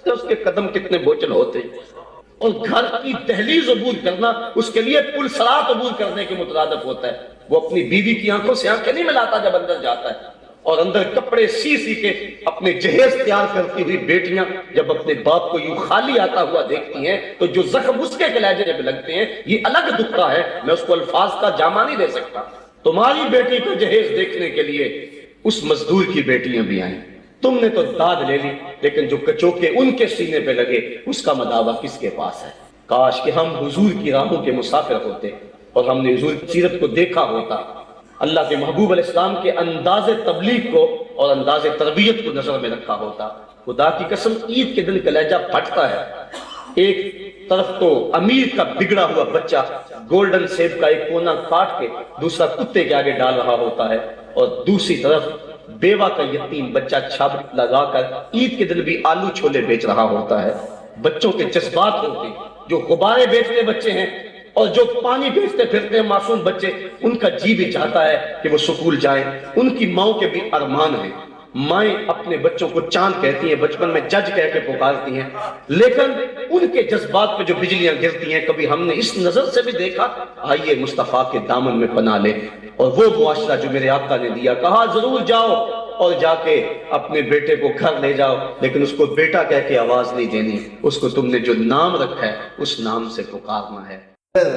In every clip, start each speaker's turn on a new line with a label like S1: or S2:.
S1: سکتے اس کے قدم کتنے بوجھل ہوتے ہیں۔ اور گھر کی دہلیز عبور کرنا اس کے لیے پل صراط عبور کرنے کے مترادف ہوتا ہے۔ وہ اپنی بیوی کی آنکھوں سے آنکھیں نہیں ملاتا جب اندر جاتا ہے، اور اندر کپڑے سی سی کے اپنے جہیز تیار کرتی ہوئی بیٹیاں جب اپنے باپ کو یوں خالی آتا ہوا دیکھتی ہیں تو جو زخم اس کے کلیجے میں لگتے ہیں یہ الگ دکھ رہا ہے، میں اس کو الفاظ کا جامع نہیں دے سکتا۔ تمہاری بیٹی کا جہیز دیکھنے کے لیے اس مزدور کی بیٹیاں بھی آئیں، تم نے تو داد لے لی، لیکن جو کچوکے ان کے سینے پہ لگے اس کا مداوع کس کے پاس ہے؟ کاش کہ ہم حضور کی راہوں کے مسافر ہوتے اور ہم نے حضور کی سیرت کو دیکھا ہوتا، اللہ کے محبوب علیہ السلام کے انداز تبلیغ کو اور انداز تربیت کو نظر میں رکھا ہوتا۔ خدا کی قسم عید کے دن کلیجہ پھٹتا ہے۔ ایک طرف تو امیر کا بگڑا ہوا بچہ گولڈن سیب کا ایک کونا کاٹ کے دوسرا کتے کے آگے ڈال رہا ہوتا ہے، اور دوسری طرف بیوہ کا یتیم بچہ چھاپ لگا کر عید کے دن بھی آلو چھولے بیچ رہا ہوتا ہے۔ بچوں کے جذبات ہوتے ہیں، جو غبارے بیچتے بچے ہیں اور جو پانی بیچتے پھرتے ہیں معصوم بچے، ان کا جی بھی چاہتا ہے کہ وہ سکول جائیں، ان کی ماؤں کے بھی ارمان ہیں۔ مائیں اپنے بچوں کو چاند کہتی ہیں، بچپن میں جج کہہ کے پکارتی ہیں، لیکن ان کے جذبات پہ جو بجلیاں گرتی ہیں کبھی ہم نے اس نظر سے بھی دیکھا؟ آئیے مصطفیٰ کے دامن میں پناہ لے، اور وہ معاشرہ جو میرے آقا نے دیا، کہا ضرور جاؤ اور جا کے اپنے بیٹے کو گھر لے جاؤ، لیکن اس کو بیٹا کہہ کے آواز نہیں دینی، اس کو تم نے جو نام رکھا ہے اس نام سے پکارنا ہے۔
S2: اگر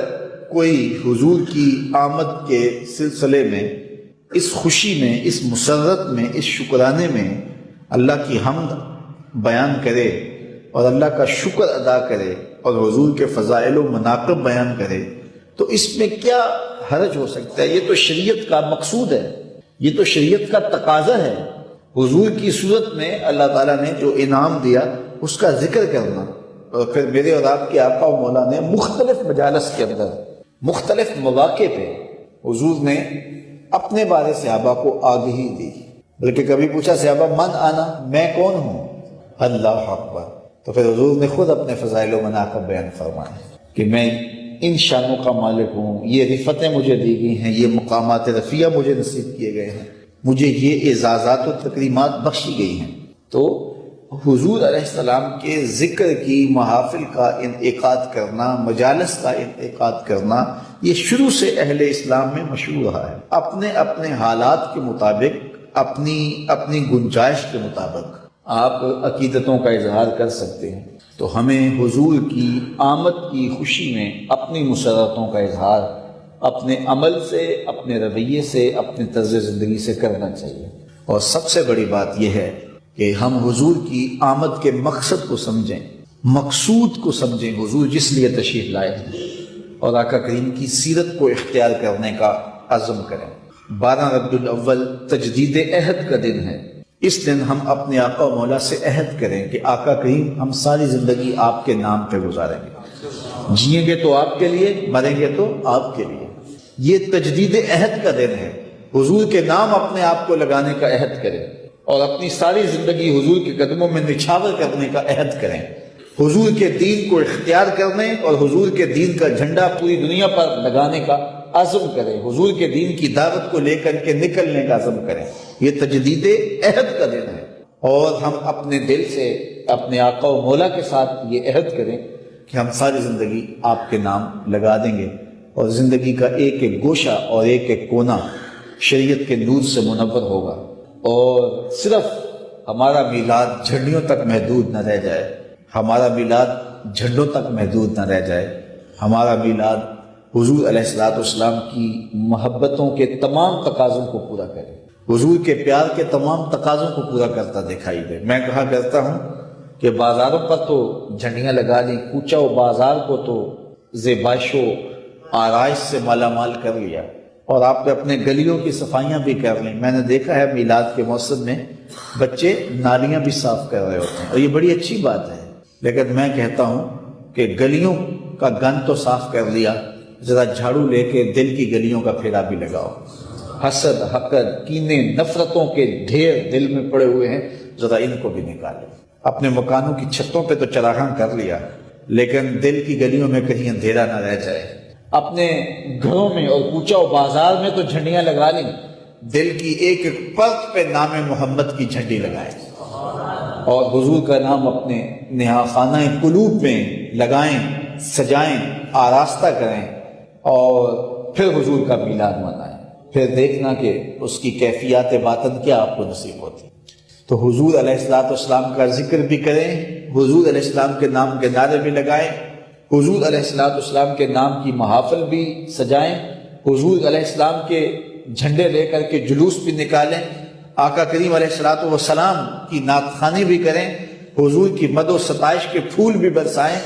S2: کوئی حضور کی آمد کے سلسلے میں، اس خوشی میں، اس مسرت میں، اس شکرانے میں اللہ کی حمد بیان کرے اور اللہ کا شکر ادا کرے اور حضور کے فضائل و مناقب بیان کرے، تو اس میں کیا حرج ہو سکتا ہے؟ یہ تو شریعت کا مقصود ہے، یہ تو شریعت کا تقاضا ہے۔ حضور کی صورت میں اللہ تعالیٰ نے جو انعام دیا اس کا ذکر کرنا، اور پھر میرے اور آپ کے آقا و مولا نے مختلف مجالس کے اندر مختلف مواقع پہ حضور نے اپنے بارے صحابہ کو آگہی دی، بلکہ کبھی پوچھا صحابہ من آنا، میں کون ہوں؟ اللہ اکبر۔ تو پھر حضور نے خود اپنے فضائل و مناقب بیان فرمائے کہ میں ان شانوں کا مالک ہوں، یہ رفتیں مجھے دی گئی ہیں، یہ مقامات رفیع مجھے نصیب کیے گئے ہیں، مجھے یہ اعزازات و تکریمات بخشی گئی ہیں۔ تو حضور علیہ السلام کے ذکر کی محافل کا انعقاد کرنا، مجالس کا انعقاد کرنا، یہ شروع سے اہل اسلام میں مشہور رہا ہے۔ اپنے اپنے حالات کے مطابق، اپنی گنجائش کے مطابق آپ عقیدتوں کا اظہار کر سکتے ہیں۔ تو ہمیں حضور کی آمد کی خوشی میں اپنی مسرتوں کا اظہار اپنے عمل سے، اپنے رویے سے، اپنے طرز زندگی سے کرنا چاہیے۔ اور سب سے بڑی بات یہ ہے کہ ہم حضور کی آمد کے مقصد کو سمجھیں، مقصود کو سمجھیں، حضور جس لیے تشریف لائے ہیں، اور آقا کریم کی سیرت کو اختیار کرنے کا عزم کریں۔ 12 ربیع الاول تجدید عہد کا دن ہے۔ اس دن ہم اپنے آقا و مولا سے عہد کریں کہ آقا کریم ہم ساری زندگی آپ کے نام پہ گزاریں گے، جئیں گے تو آپ کے لیے، مریں گے تو آپ کے لیے۔ یہ تجدید عہد کا دن ہے۔ حضور کے نام اپنے آپ کو لگانے کا عہد کریں اور اپنی ساری زندگی حضور کے قدموں میں نچھاور کرنے کا عہد کریں، حضور کے دین کو اختیار کرنے اور حضور کے دین کا جھنڈا پوری دنیا پر لگانے کا عزم کریں، حضور کے دین کی دعوت کو لے کر کے نکلنے کا عزم کریں۔ یہ تجدید عہد کا دن ہے، اور ہم اپنے دل سے اپنے آقا و مولا کے ساتھ یہ عہد کریں کہ ہم ساری زندگی آپ کے نام لگا دیں گے، اور زندگی کا ایک ایک گوشہ اور ایک ایک کونا شریعت کے نور سے منور ہوگا، اور صرف ہمارا میلاد جھنڈیوں تک محدود نہ رہ جائے، ہمارا میلاد جھنڈوں تک محدود نہ رہ جائے، ہمارا میلاد حضور علیہ السلام کی محبتوں کے تمام تقاضوں کو پورا کرے، حضور کے پیار کے تمام تقاضوں کو پورا کرتا دکھائی دے۔ میں کہا کرتا ہوں کہ بازاروں پر تو جھنڈیاں لگا لی، کوچہ و بازار کو تو زیبائش و آرائش سے مالا مال کر لیا، اور آپ نے اپنے گلیوں کی صفائیاں بھی کر لیں۔ میں نے دیکھا ہے میلاد کے موسم میں بچے نالیاں بھی صاف کر رہے ہوتے ہیں، اور یہ بڑی اچھی بات ہے، لیکن میں کہتا ہوں کہ گلیوں کا گند تو صاف کر لیا، ذرا جھاڑو لے کے دل کی گلیوں کا پھیرا بھی لگاؤ۔ حسد، حقد، کینے، نفرتوں کے ڈھیر دل میں پڑے ہوئے ہیں، ذرا ان کو بھی نکالو۔ اپنے مکانوں کی چھتوں پہ تو چراغاں کر لیا، لیکن دل کی گلیوں میں کہیں اندھیرا نہ رہ جائے۔ اپنے گھروں میں اور کوچہ و بازار میں تو جھنڈیاں لگا لیں، دل کی ایک ایک پرت پہ نام محمد کی جھنڈی لگائیں۔ اور حضور کا نام اپنے خانہ قلوب میں لگائیں، سجائیں، آراستہ کریں اور پھر حضور کا میلاد منائیں، پھر دیکھنا کہ اس کی کیفیات باطن کیا آپ کو نصیب ہوتی۔ تو حضور علیہ السلام کا ذکر بھی کریں، حضور علیہ السلام کے نام کے نعرے بھی لگائیں، حضور علیہ السلام کے نام کی محافل بھی سجائیں، حضور علیہ السلام کے جھنڈے لے کر کے جلوس بھی نکالیں، آقا کریم علیہ السلام کی نعت خوانی بھی کریں، حضور کی مد و ستائش کے پھول بھی برسائیں،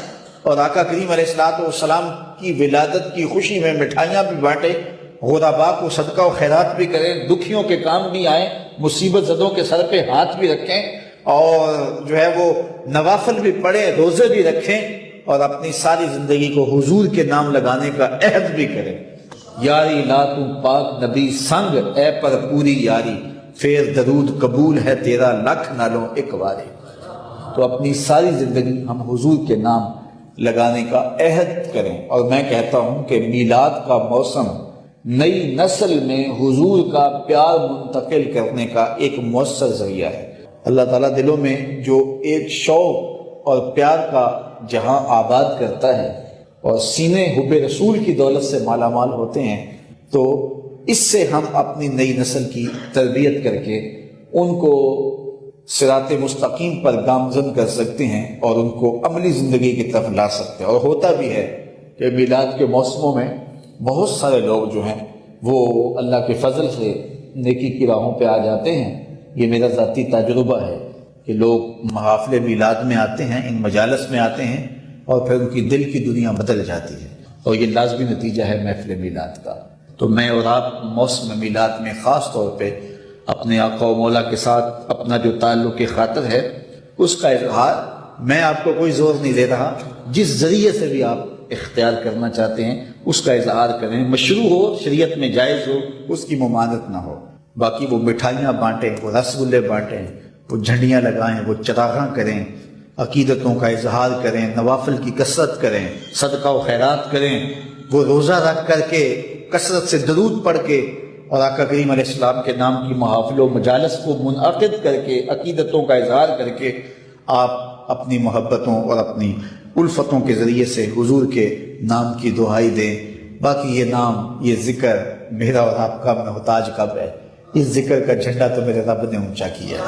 S2: اور آقا کریم علیہ السلام کی ولادت کی خوشی میں مٹھائیاں بھی بانٹیں، غرباء کو صدقہ و خیرات بھی کریں، دکھیوں کے کام بھی آئیں، مصیبت زدوں کے سر پہ ہاتھ بھی رکھیں، اور جو ہے وہ نوافل بھی پڑھیں، روزے بھی رکھیں، اور اپنی ساری زندگی کو حضور کے نام لگانے کا عہد بھی کریں۔ یاری لا تو پاک نبی سنگ، اے پر پوری یاری، پھر درود قبول ہے تیرا لکھ نالوں ایک واری۔ تو اپنی ساری زندگی ہم حضور کے نام لگانے کا عہد کریں، اور میں کہتا ہوں کہ میلاد کا موسم نئی نسل میں حضور کا پیار منتقل کرنے کا ایک مؤثر ذریعہ ہے۔ اللہ تعالیٰ دلوں میں جو ایک شوق اور پیار کا جہاں آباد کرتا ہے اور سینے حب رسول کی دولت سے مالا مال ہوتے ہیں، تو اس سے ہم اپنی نئی نسل کی تربیت کر کے ان کو صراط مستقیم پر گامزن کر سکتے ہیں اور ان کو عملی زندگی کی طرف لا سکتے ہیں۔ اور ہوتا بھی ہے کہ میلاد کے موسموں میں بہت سارے لوگ جو ہیں وہ اللہ کے فضل سے نیکی کی راہوں پہ آ جاتے ہیں۔ یہ میرا ذاتی تجربہ ہے کہ لوگ محافل میلاد میں آتے ہیں، ان مجالس میں آتے ہیں، اور پھر ان کی دل کی دنیا بدل جاتی ہے، اور یہ لازمی نتیجہ ہے محفل میلاد کا۔ تو میں اور آپ موسم میلاد میں خاص طور پہ اپنے آقا و مولا کے ساتھ اپنا جو تعلق خاطر ہے اس کا اظہار، میں آپ کو کوئی زور نہیں دے رہا، جس ذریعے سے بھی آپ اختیار کرنا چاہتے ہیں اس کا اظہار کریں، مشروع ہو، شریعت میں جائز ہو، اس کی ممانعت نہ ہو۔ باقی وہ مٹھائیاں بانٹیں، وہ رس گلے بانٹیں، وہ جھنڈیاں لگائیں، وہ چراغاں کریں، عقیدتوں کا اظہار کریں، نوافل کی کثرت کریں، صدقہ و خیرات کریں، وہ روزہ رکھ کر کے کثرت سے درود پڑھ کے اور آقا کریم علیہ السلام کے نام کی محافل و مجالس کو منعقد کر کے عقیدتوں کا اظہار کر کے آپ اپنی محبتوں اور اپنی الفتوں کے ذریعے سے حضور کے نام کی دعائی دیں۔ باقی یہ نام، یہ ذکر میرا اور آپ کا محتاج کب ہے؟ اس ذکر کا جھنڈا تو میرے رب نے اونچا کیا ہے۔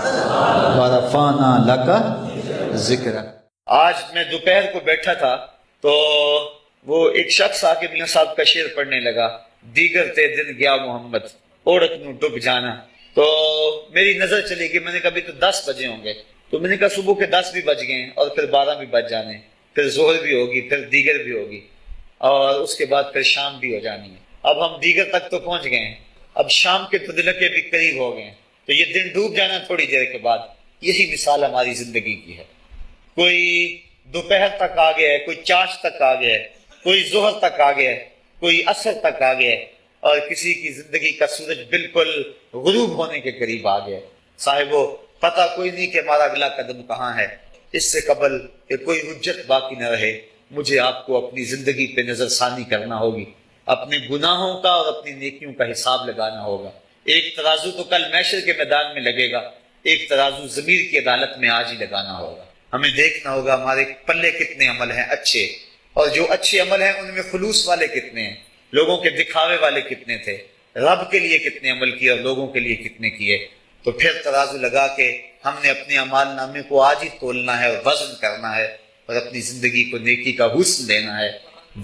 S2: وَرَفَعْنَا لَكَ ذِكْرَكَ۔
S3: آج میں دوپہر کو بیٹھا تھا تو وہ ایک شخص آ کے میاں صاحب کا شعر پڑھنے لگا، دیگر تے دن گیا محمد اوڑک نو ڈب جانا۔ تو میری نظر چلی گئی، میں نے کہا ابھی تو 10 بجے ہوں گے، تو میں نے کہا صبح کے 10 بھی بج گئے اور پھر 12 بھی بج جانے، پھر ظہر بھی ہوگی، پھر دیگر بھی ہوگی، اور اس کے بعد پھر شام بھی ہو جانی ہے۔ اب ہم دیگر تک تو پہنچ گئے ہیں، اب شام کے تدلکے بھی قریب ہو گئے ہیں، تو یہ دن ڈوب جانا تھوڑی دیر کے بعد۔ یہی مثال ہماری زندگی کی ہے، کوئی دوپہر تک آ گیا ہے، کوئی چاش تک آ گیا ہے، کوئی ظہر تک آ گیا ہے، کوئی عصر تک آ گیا ہے، اور کسی کی زندگی کا سورج بالکل غروب ہونے کے قریب آ گیا ہے۔ صاحبو، پتہ کوئی نہیں کہ ہمارا اگلا قدم کہاں ہے۔ اس سے قبل کہ کوئی حجت باقی نہ رہے، مجھے آپ کو اپنی زندگی پہ نظر ثانی کرنا ہوگی، اپنے گناہوں کا اور اپنی نیکیوں کا حساب لگانا ہوگا۔ ایک ترازو تو کل محشر کے میدان میں لگے گا، ایک ترازو ضمیر کی عدالت میں آج ہی لگانا ہوگا۔ ہمیں دیکھنا ہوگا ہمارے پلے کتنے عمل ہیں اچھے، اور جو اچھے عمل ہیں ان میں خلوص والے کتنے ہیں، لوگوں کے دکھاوے والے کتنے تھے، رب کے لیے کتنے عمل کیے اور لوگوں کے لیے کتنے کیے۔ تو پھر ترازو لگا کے ہم نے اپنے اعمال نامے کو آج ہی تولنا ہے اور وزن کرنا ہے، اور اپنی زندگی کو نیکی کا حسن دینا ہے۔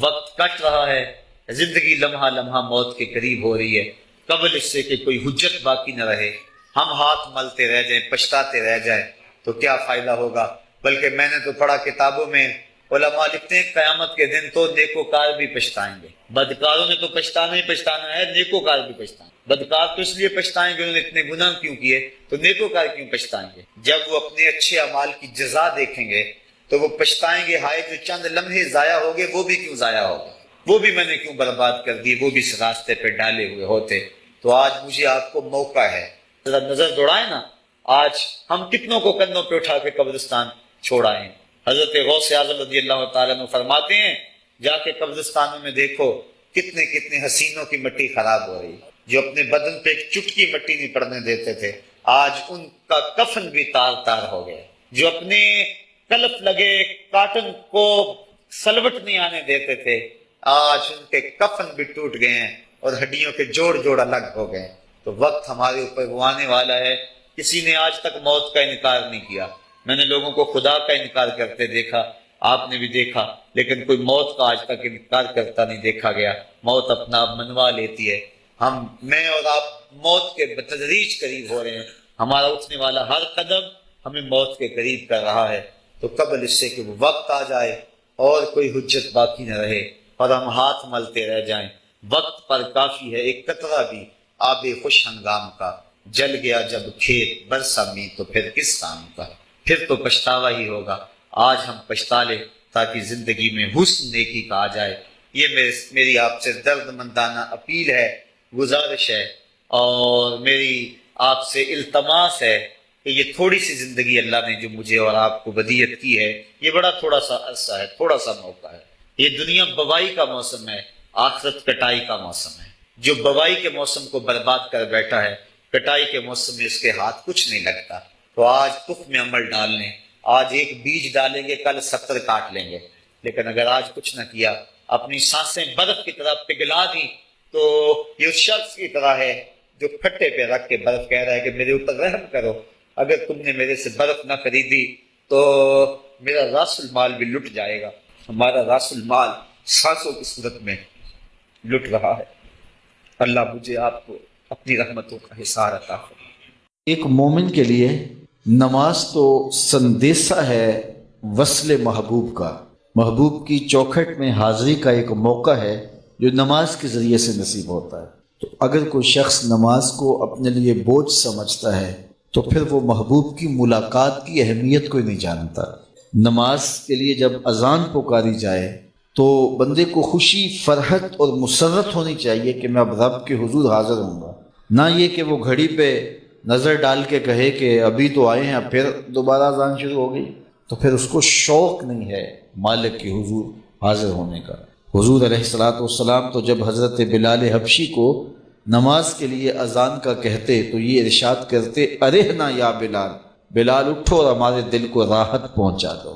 S3: وقت کٹ رہا ہے، زندگی لمحہ لمحہ موت کے قریب ہو رہی ہے، قبل اس سے کہ کوئی حجت باقی نہ رہے، ہم ہاتھ ملتے رہ جائیں، پچھتاتے رہ جائیں تو کیا فائدہ ہوگا؟ بلکہ میں نے تو پڑھا کتابوں میں، علماء لکھتے ہیں قیامت کے دن تو نیکوکار بھی پچھتائیں گے۔ بدکاروں نے تو پچھتانا ہی پچھتانا ہے، نیکوکار بھی پچھتائیں گے۔ بدکار تو اس لیے پچھتائیں گے انہوں نے اتنے گناہ کیوں کیے، تو نیکوکار کیوں پچھتائیں گے؟ جب وہ اپنے اچھے اعمال کی جزا دیکھیں گے تو وہ پچھتائیں گے، ہائے جو چند لمحے ضائع ہو گئے وہ بھی کیوں ضائع ہو گئے، وہ بھی میں نے کیوں برباد کر دی، وہ بھی اس راستے پہ ڈالے ہوئے ہوتے۔ تو آج مجھے آپ کو موقع ہے، ذرا نظر دوڑائیں نا، آج ہم کتنوں کو کندھوں پہ اٹھا کے قبرستان چھوڑ آئے ہیں۔ حضرت غوث اعظم رضی اللہ تعالیٰ عنہ فرماتے ہیں، جا کے قبرستانوں میں دیکھو کتنے کتنے حسینوں کی مٹی خراب ہو رہی، جو اپنے بدن پہ ایک چٹکی مٹی نہیں پڑنے دیتے تھے، آج ان کا کفن بھی تار تار ہو گیا۔ جو اپنے کلف لگے کاٹن کو سلوٹ نہیں آنے دیتے تھے، آج ان کے کفن بھی ٹوٹ گئے ہیں اور ہڈیوں کے جوڑ جوڑ الگ ہو گئے ہیں۔ تو وقت ہمارے اوپر وہ آنے والا ہے، کسی نے آج تک موت کا انکار نہیں کیا۔ میں نے لوگوں کو خدا کا انکار کرتے دیکھا، آپ نے بھی دیکھا، لیکن کوئی موت کا آج تک انکار کرتا نہیں دیکھا گیا۔ موت اپنا آپ منوا لیتی ہے۔ میں اور آپ موت کے بتدریج قریب ہو رہے ہیں، ہمارا اٹھنے والا ہر قدم ہمیں موت کے قریب کر رہا ہے۔ تو قبل اس سے کہ وہ وقت آ جائے اور کوئی حجت باقی نہ رہے اور ہم ہاتھ ملتے رہ جائیں، وقت پر کافی ہے ایک قطرہ بھی آب خوش ہنگام کا، جل گیا جب کھیت برسا می تو پھر کس کام کا، پھر تو پچھتاوا ہی ہوگا۔ آج ہم پچھتا لیں تاکہ زندگی میں حسن نیکی کا آ جائے۔ یہ میری آپ سے درد مندانہ اپیل ہے، گزارش ہے، اور میری آپ سے التماس ہے کہ یہ تھوڑی سی زندگی اللہ نے جو مجھے اور آپ کو ودیت کی ہے، یہ بڑا تھوڑا سا عرصہ ہے، تھوڑا سا موقع ہے۔ یہ دنیا بوائی کا موسم ہے، آخرت کٹائی کا موسم ہے۔ جو بوائی کے موسم کو برباد کر بیٹھا ہے، کٹائی کے موسم میں اس کے ہاتھ کچھ نہیں لگتا۔ تو آج تخم میں عمل ڈال لیں، آج ایک بیج ڈالیں گے، کل 70 کاٹ لیں گے۔ لیکن اگر آج کچھ نہ کیا، اپنی سانسیں برف کی طرح پگھلا دی، تو یہ اس شخص کی طرح ہے جو کھٹے پہ رکھ کے برف کہہ رہا ہے کہ میرے اوپر رحم کرو، اگر تم نے میرے سے برف نہ خریدی تو میرا راس المال بھی لٹ جائے گا۔ ہمارا راس المال سانسوں کی صورت میں لٹ رہا ہے۔ اللہ مجھے آپ کو اپنی رحمتوں کا حصار عطا فرمائے۔
S2: ایک مومن کے لیے نماز تو سندیسہ ہے وصل محبوب کا، محبوب کی چوکھٹ میں حاضری کا ایک موقع ہے جو نماز کے ذریعے سے نصیب ہوتا ہے۔ تو اگر کوئی شخص نماز کو اپنے لیے بوجھ سمجھتا ہے تو پھر وہ محبوب کی ملاقات کی اہمیت کو ہی نہیں جانتا۔ نماز کے لیے جب اذان پکاری جائے تو بندے کو خوشی، فرحت اور مسرت ہونی چاہیے کہ میں اب رب کے حضور حاضر ہوں گا، نہ یہ کہ وہ گھڑی پہ نظر ڈال کے کہے کہ ابھی تو آئے ہیں پھر دوبارہ اذان شروع ہو گئی، تو پھر اس کو شوق نہیں ہے مالک کے حضور حاضر ہونے کا۔ حضور علیہ الصلوۃ والسلام تو جب حضرت بلال حبشی کو نماز کے لیے اذان کا کہتے تو یہ ارشاد کرتے، ارحنا یا بلال، بلال اٹھو اور ہمارے دل کو راحت پہنچا دو۔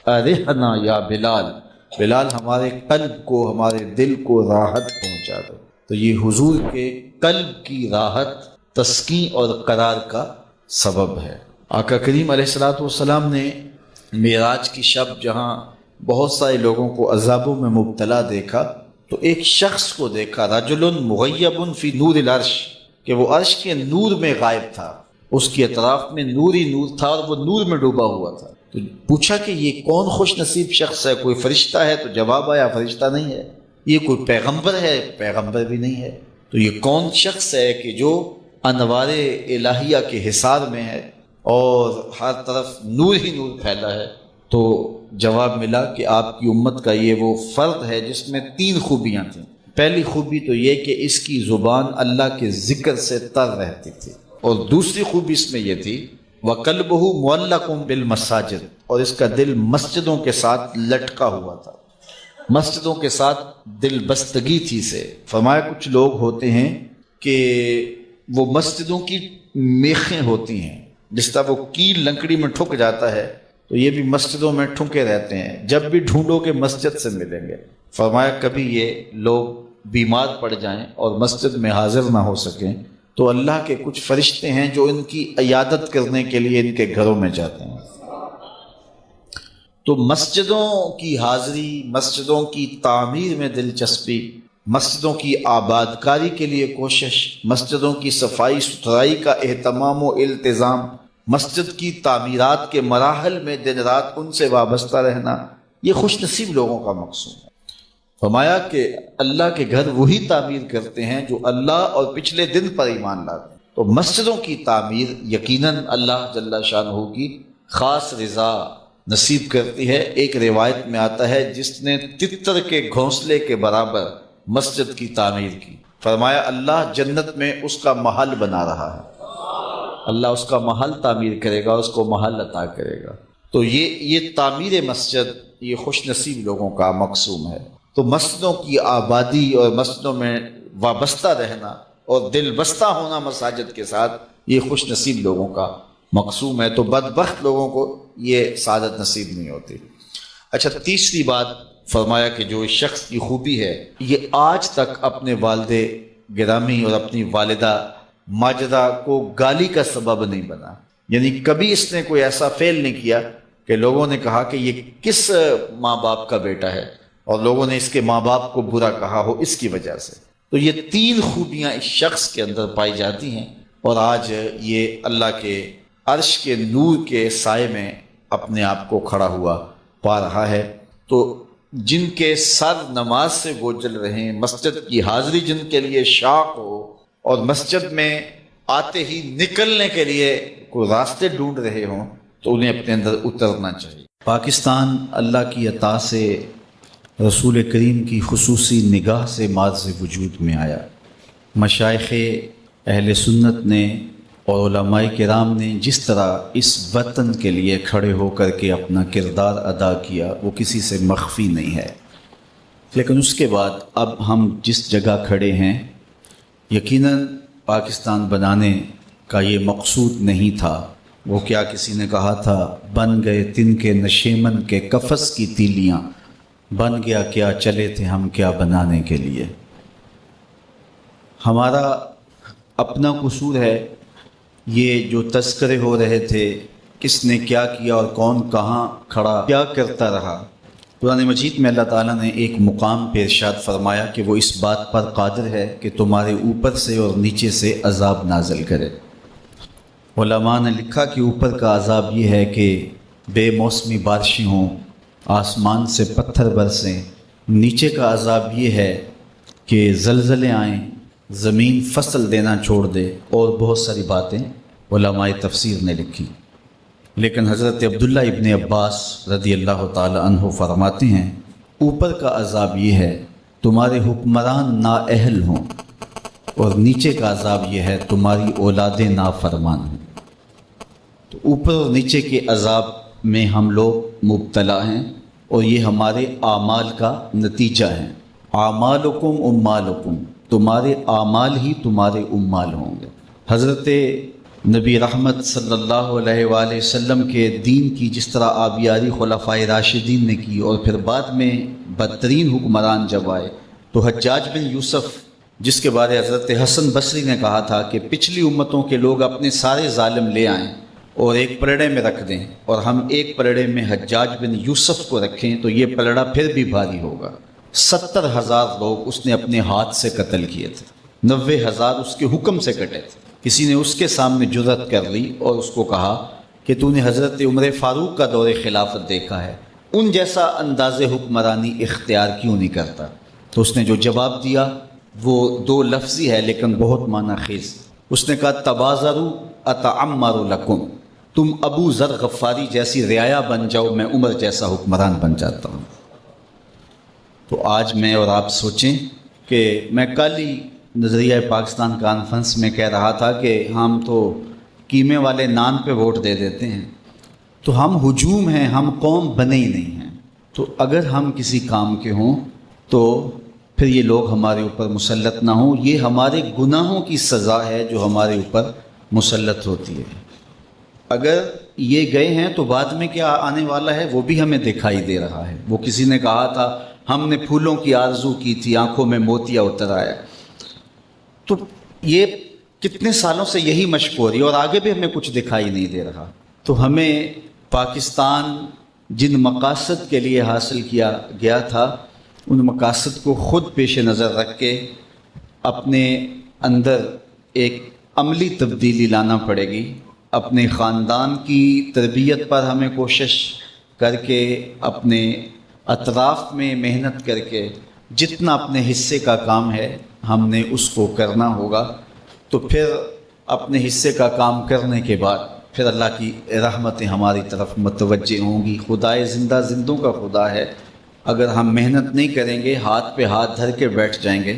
S2: ارحنا یا بلال، بلال ہمارے قلب کو، ہمارے دل کو راحت پہنچا دو۔ تو یہ حضور کے قلب کی راحت، تسکین اور قرار کا سبب ہے۔ آقا کریم علیہ الصلوۃ والسلام نے معراج کی شب جہاں بہت سارے لوگوں کو عذابوں میں مبتلا دیکھا تو ایک شخص کو دیکھا، رجل مغیب فی نور العرش، کہ وہ عرش کے نور میں غائب تھا، اس کے اطراف میں نور ہی نور تھا اور وہ نور میں ڈوبا ہوا تھا۔ تو پوچھا کہ یہ کون خوش نصیب شخص ہے، کوئی فرشتہ ہے؟ تو جواب آیا فرشتہ نہیں ہے۔ یہ کوئی پیغمبر ہے؟ پیغمبر بھی نہیں ہے۔ تو یہ کون شخص ہے کہ جو انوار الہیہ کے حصار میں ہے اور ہر طرف نور ہی نور پھیلا ہے؟ تو جواب ملا کہ آپ کی امت کا یہ وہ فرد ہے جس میں 3 خوبیاں تھیں۔ پہلی خوبی تو یہ کہ اس کی زبان اللہ کے ذکر سے تر رہتی تھی، اور دوسری خوبی اس میں یہ تھی وَقَلْبُهُ مُعَلَّقٌ بِالْمَسَاجِدِ، اور اس کا دل مسجدوں کے ساتھ لٹکا ہوا تھا، مسجدوں کے ساتھ دل بستگی تھی سے۔ فرمایا کچھ لوگ ہوتے ہیں کہ وہ مسجدوں کی میخیں ہوتی ہیں، جس طرح وہ کیل لکڑی میں ٹھک جاتا ہے تو یہ بھی مسجدوں میں ٹھکے رہتے ہیں، جب بھی ڈھونڈو کہ مسجد سے ملیں گے۔ فرمایا کبھی یہ لوگ بیمار پڑ جائیں اور مسجد میں حاضر نہ ہو سکیں تو اللہ کے کچھ فرشتے ہیں جو ان کی عیادت کرنے کے لیے ان کے گھروں میں جاتے ہیں۔ تو مسجدوں کی حاضری، مسجدوں کی تعمیر میں دلچسپی، مسجدوں کی آباد کاری کے لیے کوشش، مسجدوں کی صفائی ستھرائی کا اہتمام و التزام، مسجد کی تعمیرات کے مراحل میں دن رات ان سے وابستہ رہنا، یہ خوش نصیب لوگوں کا مقصود ہے۔ فرمایا کہ اللہ کے گھر وہی تعمیر کرتے ہیں جو اللہ اور پچھلے دن پر ایمان لاتے ہیں۔ تو مسجدوں کی تعمیر یقیناً اللہ جل شانہ کی خاص رضا نصیب کرتی ہے۔ ایک روایت میں آتا ہے جس نے تتر کے گھونسلے کے برابر مسجد کی تعمیر کی، فرمایا اللہ جنت میں اس کا محل بنا رہا ہے، اللہ اس کا محل تعمیر کرے گا، اس کو محل عطا کرے گا۔ تو یہ تعمیر مسجد یہ خوش نصیب لوگوں کا مقصوم ہے۔ تو مسجدوں کی آبادی اور مسجدوں میں وابستہ رہنا اور دل بستہ ہونا مساجد کے ساتھ، یہ خوش نصیب لوگوں کا مقسوم ہے، تو بدبخت لوگوں کو یہ سعادت نصیب نہیں ہوتی۔ اچھا، تیسری بات فرمایا کہ جو اس شخص کی خوبی ہے یہ آج تک اپنے والد گرامی اور اپنی والدہ ماجدہ کو گالی کا سبب نہیں بنا، یعنی کبھی اس نے کوئی ایسا فعل نہیں کیا کہ لوگوں نے کہا کہ یہ کس ماں باپ کا بیٹا ہے اور لوگوں نے اس کے ماں باپ کو برا کہا ہو اس کی وجہ سے۔ تو یہ 3 خوبیاں اس شخص کے اندر پائی جاتی ہیں، اور آج یہ اللہ کے عرش کے نور کے سائے میں اپنے آپ کو کھڑا ہوا پا رہا ہے۔ تو جن کے سر نماز سے گوجل رہیں، مسجد کی حاضری جن کے لیے شوق ہو اور مسجد میں آتے ہی نکلنے کے لیے کوئی راستے ڈھونڈ رہے ہوں، تو انہیں اپنے اندر اترنا چاہیے۔ پاکستان اللہ کی عطا سے رسول کریم کی خصوصی نگاہ سے معرض وجود میں آیا۔ مشائخ اہل سنت نے اور علماء کرام نے جس طرح اس وطن کے لیے کھڑے ہو کر کے اپنا کردار ادا کیا وہ کسی سے مخفی نہیں ہے، لیکن اس کے بعد اب ہم جس جگہ کھڑے ہیں یقیناً پاکستان بنانے کا یہ مقصود نہیں تھا۔ وہ کیا کسی نے کہا تھا، بن گئے تن کے نشیمن کے قفس کی تیلیاں، بن گیا کیا چلے تھے ہم کیا بنانے کے لیے۔ ہمارا اپنا قصور ہے، یہ جو تذکرے ہو رہے تھے کس نے کیا کیا اور کون کہاں کھڑا کیا کرتا رہا۔ قرآن مجید میں اللہ تعالیٰ نے ایک مقام پہ ارشاد فرمایا کہ وہ اس بات پر قادر ہے کہ تمہارے اوپر سے اور نیچے سے عذاب نازل کرے۔ علماء نے لکھا کہ اوپر کا عذاب یہ ہے کہ بے موسمی بارشیں ہوں، آسمان سے پتھر برسیں۔ نیچے کا عذاب یہ ہے کہ زلزلے آئیں، زمین فصل دینا چھوڑ دے، اور بہت ساری باتیں علماء تفسیر نے لکھی۔ لیکن حضرت عبداللہ ابن عباس رضی اللہ تعالی عنہ فرماتے ہیں اوپر کا عذاب یہ ہے تمہارے حکمران نااہل ہوں، اور نیچے کا عذاب یہ ہے تمہاری اولادیں نافرمان ہوں۔ تو اوپر اور نیچے کے عذاب میں ہم لوگ مبتلا ہیں، اور یہ ہمارے اعمال کا نتیجہ ہے۔ اعمالکم امالکم، تمہارے اعمال ہی تمہارے امال ہوں گے۔ حضرت نبی رحمت صلی اللہ علیہ وآلہ وسلم کے دین کی جس طرح آبیاری خلفائے راشدین نے کی، اور پھر بعد میں بدترین حکمران جب آئے تو حجاج بن یوسف، جس کے بارے حضرت حسن بصری نے کہا تھا کہ پچھلی امتوں کے لوگ اپنے سارے ظالم لے آئیں اور ایک پلڑے میں رکھ دیں، اور ہم ایک پلڑے میں حجاج بن یوسف کو رکھیں تو یہ پلڑا پھر بھی بھاری ہوگا۔ 70,000 لوگ اس نے اپنے ہاتھ سے قتل کیے تھے، 90,000 اس کے حکم سے کٹے تھے۔ کسی نے اس کے سامنے جرأت کر لی اور اس کو کہا کہ تو نے حضرت عمر فاروق کا دور خلافت دیکھا ہے، ان جیسا انداز حکمرانی اختیار کیوں نہیں کرتا؟ تو اس نے جو جواب دیا وہ 2 لفظی ہے لیکن بہت معنی خیز۔ اس نے کہا تبازروا اتعمر لکم، تم ابو ذر غفاری جیسی رعایا بن جاؤ، میں عمر جیسا حکمران بن جاتا ہوں۔ تو آج میں اور آپ سوچیں کہ میں کل ہی نظریہ پاکستان کانفرنس میں کہہ رہا تھا کہ ہم تو قیمے والے نان پہ ووٹ دے دیتے ہیں، تو ہم ہجوم ہیں، ہم قوم بنے ہی نہیں ہیں۔ تو اگر ہم کسی کام کے ہوں تو پھر یہ لوگ ہمارے اوپر مسلط نہ ہوں، یہ ہمارے گناہوں کی سزا ہے جو ہمارے اوپر مسلط ہوتی ہے۔ اگر یہ گئے ہیں تو بعد میں کیا آنے والا ہے وہ بھی ہمیں دکھائی دے رہا ہے۔ وہ کسی نے کہا تھا ہم نے پھولوں کی آرزو کی تھی، آنکھوں میں موتیا اتر آیا۔ تو یہ کتنے سالوں سے یہی مشق ہو رہی ہے اور آگے بھی ہمیں کچھ دکھائی نہیں دے رہا۔ تو ہمیں پاکستان جن مقاصد کے لیے حاصل کیا گیا تھا ان مقاصد کو خود پیش نظر رکھ کے اپنے اندر ایک عملی تبدیلی لانا پڑے گی۔ اپنے خاندان کی تربیت پر ہمیں کوشش کر کے، اپنے اطراف میں محنت کر کے جتنا اپنے حصے کا کام ہے ہم نے اس کو کرنا ہوگا۔ تو پھر اپنے حصے کا کام کرنے کے بعد پھر اللہ کی رحمتیں ہماری طرف متوجہ ہوں گی۔ خدائے زندہ زندوں کا خدا ہے، اگر ہم محنت نہیں کریں گے، ہاتھ پہ ہاتھ دھر کے بیٹھ جائیں گے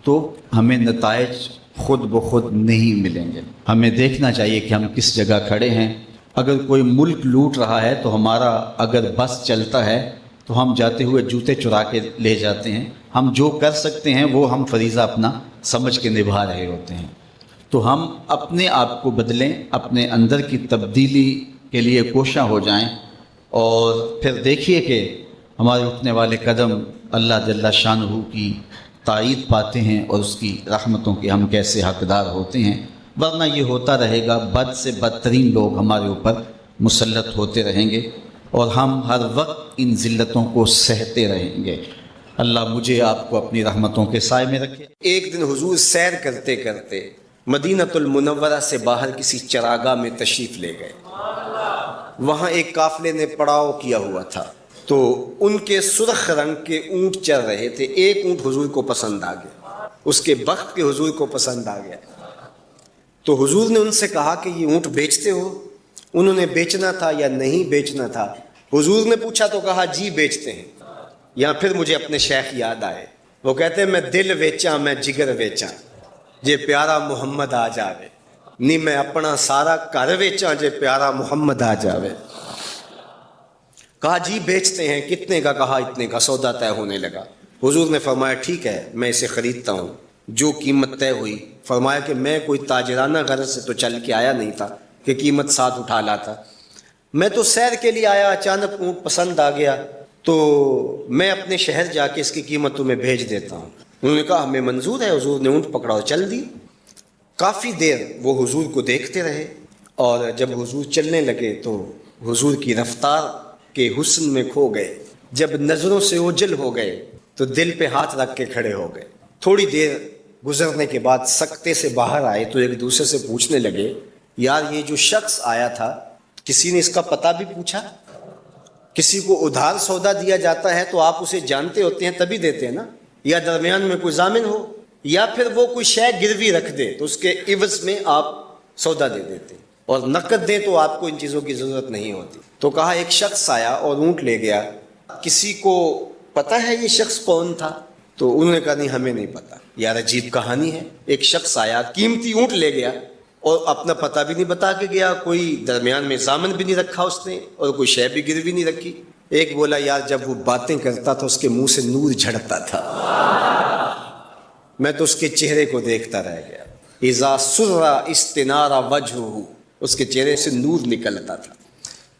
S2: تو ہمیں نتائج خود بخود نہیں ملیں گے۔ ہمیں دیکھنا چاہیے کہ ہم کس جگہ کھڑے ہیں۔ اگر کوئی ملک لوٹ رہا ہے تو ہمارا اگر بس چلتا ہے تو ہم جاتے ہوئے جوتے چرا کے لے جاتے ہیں۔ ہم جو کر سکتے ہیں وہ ہم فریضہ اپنا سمجھ کے نبھا رہے ہوتے ہیں۔ تو ہم اپنے آپ کو بدلیں، اپنے اندر کی تبدیلی کے لیے کوشاں ہو جائیں، اور پھر دیکھیے کہ ہمارے اٹھنے والے قدم اللہ جل شانہ کی تائید پاتے ہیں اور اس کی رحمتوں کے ہم کیسے حقدار ہوتے ہیں۔ ورنہ یہ ہوتا رہے گا، بد سے بدترین لوگ ہمارے اوپر مسلط ہوتے رہیں گے اور ہم ہر وقت ان ذلتوں کو سہتے رہیں گے۔ اللہ مجھے آپ کو اپنی رحمتوں کے سائے میں رکھے۔
S4: ایک دن حضور سیر کرتے کرتے مدینۃ المنورہ سے باہر کسی چراگاہ میں تشریف لے گئے۔ وہاں ایک قافلے نے پڑاؤ کیا ہوا تھا، تو ان کے سرخ رنگ کے اونٹ چل رہے تھے۔ ایک اونٹ حضور کو پسند آ گیا، اس کے بخت کے حضور کو پسند آ گیا، تو حضور نے ان سے کہا کہ یہ اونٹ بیچتے ہو؟ انہوں نے بیچنا تھا یا نہیں بیچنا تھا؟ حضور نے پوچھا تو کہا جی بیچتے ہیں۔ یہاں پھر مجھے اپنے شیخ یاد آئے، وہ کہتے ہیں میں دل ویچاں میں جگر ویچاں جے پیارا محمد آ جاوے، نہیں میں اپنا سارا گھر ویچاں جے پیارا محمد آ جاوے۔ کہا جی بیچتے ہیں، کتنے کا؟ کہا اتنے کا۔ سودا طے ہونے لگا۔ حضور نے فرمایا ٹھیک ہے میں اسے خریدتا ہوں۔ جو قیمت طے ہوئی، فرمایا کہ میں کوئی تاجرانہ غرض سے تو چل کے آیا نہیں تھا کہ قیمت ساتھ اٹھا لاتا، میں تو سیر کے لیے آیا، اچانک اونٹ پسند آ گیا تو میں اپنے شہر جا کے اس کی قیمت تمہیں بھیج دیتا ہوں۔ انہوں نے کہا ہمیں منظور ہے۔ حضور نے اونٹ پکڑا اور چل دی۔ کافی دیر وہ حضور کو دیکھتے رہے، اور جب حضور چلنے لگے تو حضور کی رفتار کے حسن میں کھو گئے۔ جب نظروں سے اوجھل ہو گئے تو دل پہ ہاتھ رکھ کے کھڑے ہو گئے۔ تھوڑی دیر گزرنے کے بعد سکتے سے باہر آئے تو ایک دوسرے سے پوچھنے لگے یار یہ جو شخص آیا تھا کسی نے اس کا پتہ بھی پوچھا؟ کسی کو ادھار سودا دیا جاتا ہے تو آپ اسے جانتے ہوتے ہیں تبھی دیتے ہیں نا، یا درمیان میں کوئی ضامن ہو، یا پھر وہ کوئی شے گروی رکھ دے تو اس کے عوض میں آپ سودا دے دیتے، اور نقد دیں تو آپ کو ان چیزوں کی ضرورت نہیں ہوتی۔ تو کہا ایک شخص آیا اور اونٹ لے گیا، کسی کو پتہ ہے یہ شخص کون تھا؟ تو انہوں نے کہا نہیں ہمیں نہیں پتا۔ یار عجیب کہانی ہے، ایک شخص آیا قیمتی اونٹ لے گیا اور اپنا پتہ بھی نہیں بتا کے گیا، کوئی درمیان میں ضامن بھی نہیں رکھا اس نے، اور کوئی شے بھی گروی نہیں رکھی۔ ایک بولا یار جب وہ باتیں کرتا تھا اس کے منہ سے نور جھڑتا تھا، میں تو اس کے چہرے کو دیکھتا رہ گیا۔ اذا سر استنار وجہہ، اس کے چہرے سے نور نکلتا تھا۔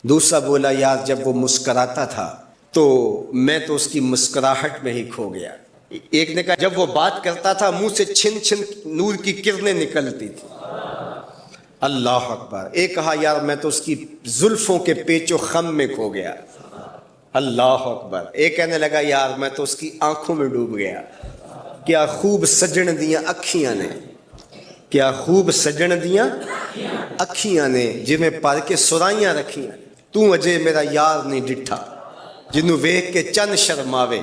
S4: دوسرا بولا یار جب وہ مسکراتا تھا تو میں تو اس کی مسکراہٹ میں ہی کھو گیا۔ ایک نے کہا جب وہ بات کرتا تھا منہ سے چھن چھن نور کی کرنیں نکلتی تھی۔ اللہ اکبر۔ ایک کہا یار میں تو اس کی زلفوں کے پیچ و خم میں کھو گیا۔ اللہ اکبر۔ ایک کہنے لگا یار میں تو اس کی آنکھوں میں ڈوب گیا، کیا خوب سجن دیاں اکھیاں نے، کیا خوب سجن دیاں اکھیاں نے جویں پر کے سرائیاں رکھیاں، تو اجے میرا یار نہیں ڈٹھا جنوں ویکھ کے چن شرماوے،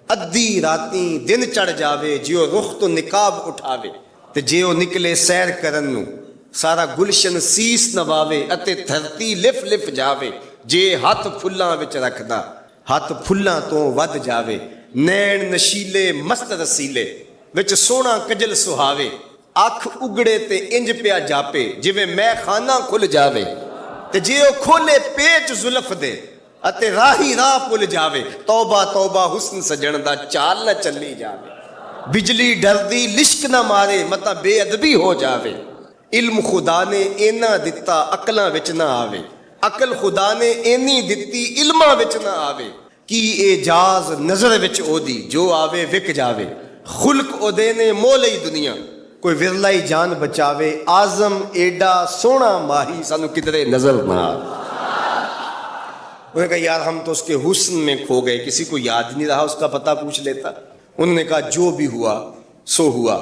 S4: ادھی راتیں دن چڑھ جاوے جیو رخ تو نقاب اٹھاوے، تے جیو نکلے سیر کرن نو سارا گلشن سیس نواوے اتے دھرتی لف لف جاوے، جے ہاتھ پھلاں وچ رکھدا ہاتھ پھلاں تو ود جاوے، نین نشیلے مست رسیلے وچ سونا کجل سہاوے، اکھ اگڑے تے انج پیا جاپے جویں میں خانہ کھل جاوے، تے جے او کھولے پیچ زلف دے اتے راہی راہ پل جاوے، توبہ توبہ حسن سجن دا چال نہ چلی جاوے، بجلی ڈردی لشک نہ مارے متا بے ادبی ہو جاوے، علم خدا نے اینا دتا عقلاں وچ نہ آوے، عقل خدا نے اینی دتی علماں وچ نہ آوے، کی اعجاز نظر وچ او دی جو آوے وک جاوے، خلق او دے نے مولئی دنیا کوئی ورلائی جان بچاوے، آزم ایڈا سونا ماہی سانو کدرے نظر نہ آوے۔ انہوں نے کہا یار ہم تو اس کے حسن میں کھو گئے، کسی کو یاد نہیں رہا اس کا پتہ پوچھ لیتا۔ انہوں نے کہا جو بھی ہوا سو ہوا،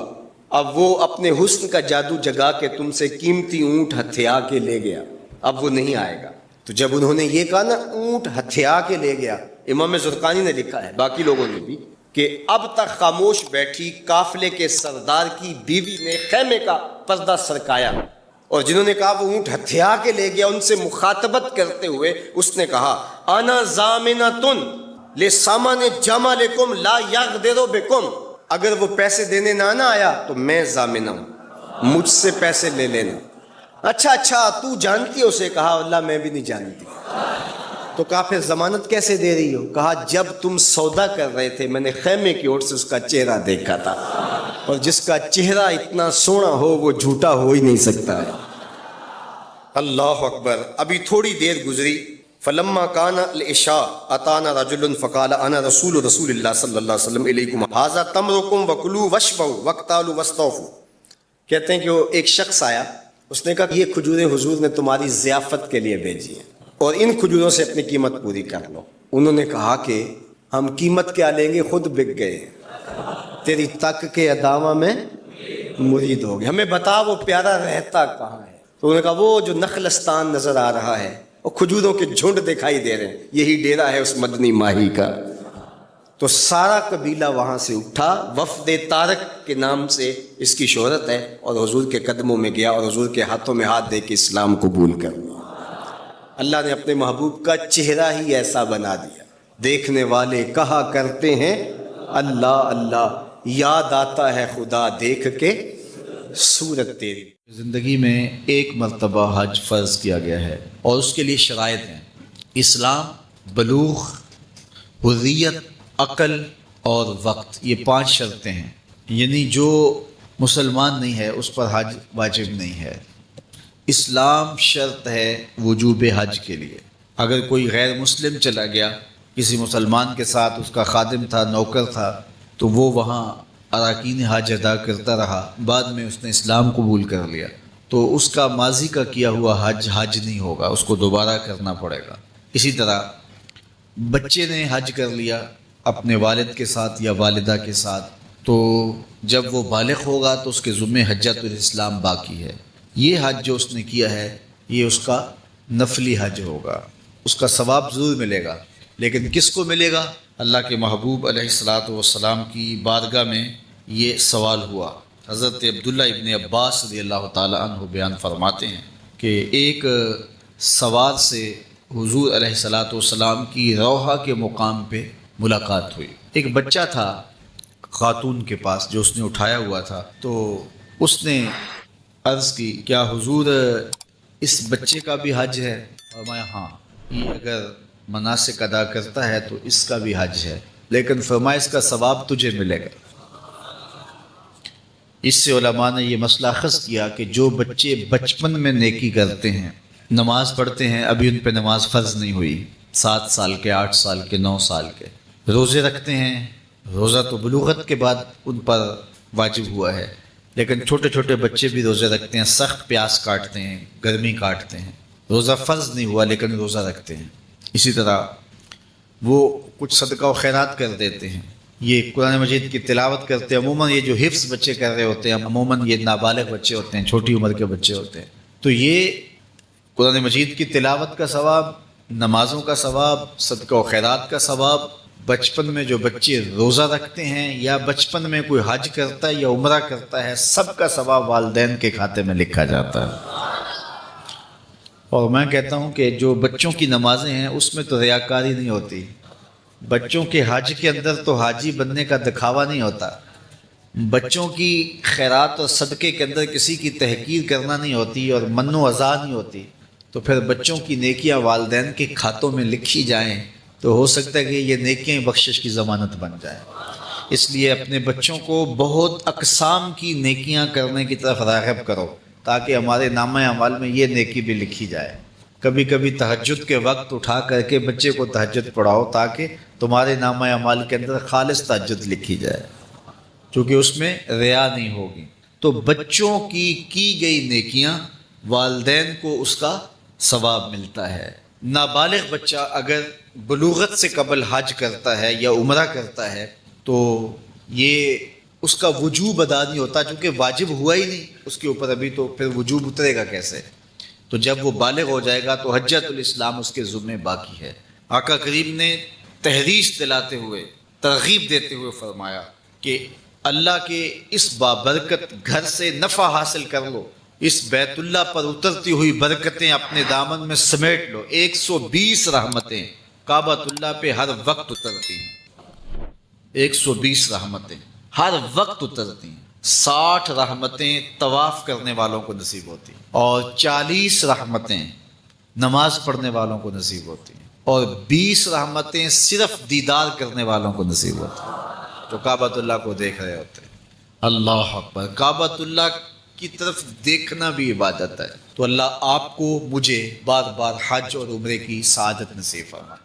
S4: اب وہ اپنے حسن کا جادو جگا کے تم سے قیمتی اونٹ ہتھیا کے لے گیا، اب وہ نہیں آئے گا۔ تو جب انہوں نے یہ کہا نا اونٹ ہتھیا کے لے گیا، امام زرقانی نے لکھا ہے باقی لوگوں نے بھی کہ اب تک خاموش بیٹھی قافلے کے سردار کی بیوی نے خیمے کا پردہ سرکایا، اور جنہوں نے کہا وہ اونٹ ہتھیا کے لے گیا ان سے مخاطبت کرتے ہوئے اس نے کہا انا ضامنۃ لسامان جمالکم لا یغدر بکم، اگر وہ پیسے دینے نہ آیا تو میں ضامنہ ہوں، مجھ سے پیسے لے لینا۔ اچھا تو جانتی ہو؟ اسے کہا اللہ میں بھی نہیں جانتی۔ تو کہا پھر ضمانت کیسے دے رہی ہو؟ کہا جب تم سودا کر رہے تھے میں نے خیمے کی اوٹ سے اس کا چہرہ دیکھا تھا۔ اور جس کا چہرہ اتنا سونا ہو وہ جھوٹا ہو ہی نہیں سکتا ہے۔ اللہ اکبر۔ ابھی تھوڑی دیر گزری، فلما کان العشاء اتانا رجل فقال انا رسول اللہ صلی اللہ علیہ وسلم الیکم ھذا تمرکم وکلوا واشبعوا واقتالوا واستوفوا۔ کہتے ہیں کہ وہ ایک شخص آیا، اس نے کہا یہ کھجوریں حضور نے تمہاری ضیافت کے لیے بھیجی ہیں اور ان کھجوروں سے اپنی قیمت پوری کر لو۔ انہوں نے کہا کہ ہم قیمت کیا لیں گے، خود بک گئے، تیری تک کے ادامہ میں مرید ہو گئے، ہمیں بتا وہ پیارا رہتا کہاں ہے۔ تو انہوں نے کہا وہ جو نخلستان نظر آ رہا ہے اور کھجوروں کے جھنڈ دکھائی دے رہے ہیں، یہی ڈیرا ہے اس مدنی ماہی کا۔ تو سارا قبیلہ وہاں سے اٹھا، وفد طارق کے نام سے اس کی شہرت ہے، اور حضور کے قدموں میں گیا اور حضور کے ہاتھوں میں ہاتھ دے کے اسلام قبول کر لیا۔ اللہ نے اپنے محبوب کا چہرہ ہی ایسا بنا دیا، دیکھنے والے کہا کرتے ہیں اللہ اللہ، یاد آتا ہے خدا دیکھ کے صورت تیری۔
S2: زندگی میں ایک مرتبہ حج فرض کیا گیا ہے اور اس کے لیے شرائط ہیں: اسلام، بلوغ، حریت، عقل اور وقت۔ یہ 5 شرطیں ہیں، یعنی جو مسلمان نہیں ہے اس پر حج واجب نہیں ہے۔ اسلام شرط ہے وجوب حج کے لیے۔ اگر کوئی غیر مسلم چلا گیا، کسی مسلمان کے ساتھ اس کا خادم تھا، نوکر تھا، تو وہ وہاں اراکین حج ادا کرتا رہا، بعد میں اس نے اسلام قبول کر لیا، تو اس کا ماضی کا کیا ہوا حج نہیں ہوگا، اس کو دوبارہ کرنا پڑے گا۔ اسی طرح بچے نے حج کر لیا اپنے والد کے ساتھ یا والدہ کے ساتھ، تو جب وہ بالغ ہوگا تو اس کے ذمہ حجۃ الاسلام باقی ہے۔ یہ حج جو اس نے کیا ہے یہ اس کا نفلی حج ہوگا، اس کا ثواب ضرور ملے گا، لیکن کس کو ملے گا؟ اللہ کے محبوب علیہ الصلاۃ والسلام کی بارگاہ میں یہ سوال ہوا۔ حضرت عبداللہ ابن عباس رضی اللہ تعالی عنہ بیان فرماتے ہیں کہ ایک سوار سے حضور علیہ الصلاۃ والسلام کی روحہ کے مقام پہ ملاقات ہوئی۔ ایک بچہ تھا خاتون کے پاس جو اس نے اٹھایا ہوا تھا، تو اس نے عرض کی کیا حضور اس بچے کا بھی حج ہے؟ فرمایا ہاں، یہ اگر مناسک ادا کرتا ہے تو اس کا بھی حج ہے، لیکن فرمایا اس کا ثواب تجھے ملے گا۔ اس سے علماء نے یہ مسئلہ اخذ کیا کہ جو بچے بچپن میں نیکی کرتے ہیں، نماز پڑھتے ہیں، ابھی ان پہ نماز فرض نہیں ہوئی، 7 سال کے، 8 سال کے، 9 سال کے، روزے رکھتے ہیں، روزہ تو بلوغت کے بعد ان پر واجب ہوا ہے، لیکن چھوٹے چھوٹے بچے بھی روزے رکھتے ہیں، سخت پیاس کاٹتے ہیں، گرمی کاٹتے ہیں، روزہ فرض نہیں ہوا لیکن روزہ رکھتے ہیں۔ اسی طرح وہ کچھ صدقہ و خیرات کر دیتے ہیں، یہ قرآن مجید کی تلاوت کرتے ہیں۔ عموماً یہ جو حفظ بچے کر رہے ہوتے ہیں، عموماً یہ نابالغ بچے ہوتے ہیں، چھوٹی عمر کے بچے ہوتے ہیں، تو یہ قرآن مجید کی تلاوت کا ثواب، نمازوں کا ثواب، صدقہ و خیرات کا ثواب، بچپن میں جو بچے روزہ رکھتے ہیں یا بچپن میں کوئی حج کرتا ہے یا عمرہ کرتا ہے، سب کا ثواب والدین کے کھاتے میں لکھا جاتا ہے۔ اور میں کہتا ہوں کہ جو بچوں کی نمازیں ہیں اس میں تو ریاکاری نہیں ہوتی، بچوں کے حج کے اندر تو حاجی بننے کا دکھاوا نہیں ہوتا، بچوں کی خیرات اور صدقے کے اندر کسی کی تحقیر کرنا نہیں ہوتی اور من و اذا نہیں ہوتی، تو پھر بچوں کی نیکیاں والدین کے کھاتوں میں لکھی جائیں تو ہو سکتا ہے کہ یہ نیکیاں بخشش کی ضمانت بن جائیں۔ اس لیے اپنے بچوں کو بہت اقسام کی نیکیاں کرنے کی طرف راغب کرو تاکہ ہمارے نامہ اعمال میں یہ نیکی بھی لکھی جائے۔ کبھی کبھی تہجد کے وقت اٹھا کر کے بچے کو تہجد پڑھاؤ تاکہ تمہارے نامہ اعمال کے اندر خالص تہجد لکھی جائے، کیونکہ اس میں ریا نہیں ہوگی۔ تو بچوں کی گئی نیکیاں والدین کو اس کا ثواب ملتا ہے۔ نابالغ بچہ اگر بلوغت سے قبل حج کرتا ہے یا عمرہ کرتا ہے تو یہ اس کا وجوب ادا نہیں ہوتا، چونکہ واجب ہوا ہی نہیں اس کے اوپر ابھی، تو پھر وجوب اترے گا کیسے؟ تو جب وہ بالغ ہو جائے گا تو حجۃ الاسلام اس کے ذمہ باقی ہے۔ آقا کریم نے تحریش دلاتے ہوئے، ترغیب دیتے ہوئے فرمایا کہ اللہ کے اس بابرکت گھر سے نفع حاصل کر لو، اس بیت اللہ پر اترتی ہوئی برکتیں اپنے دامن میں سمیٹ لو۔ 120 رحمتیں کعبۃ اللہ پہ ہر وقت اترتی ہیں، 120 رحمتیں ہر وقت اترتی ہیں، 60 رحمتیں طواف کرنے والوں کو نصیب ہوتی ہیں، اور 40 رحمتیں نماز پڑھنے والوں کو نصیب ہوتی ہیں، اور 20 رحمتیں صرف دیدار کرنے والوں کو نصیب ہوتی ہیں جو کعبۃ اللہ کو دیکھ رہے ہوتے ہیں۔ اللہ اکبر. کعبۃ اللہ کی طرف دیکھنا بھی عبادت ہے. تو اللہ آپ کو مجھے بار بار حج اور عمرے کی سعادت نصیب فرمائے.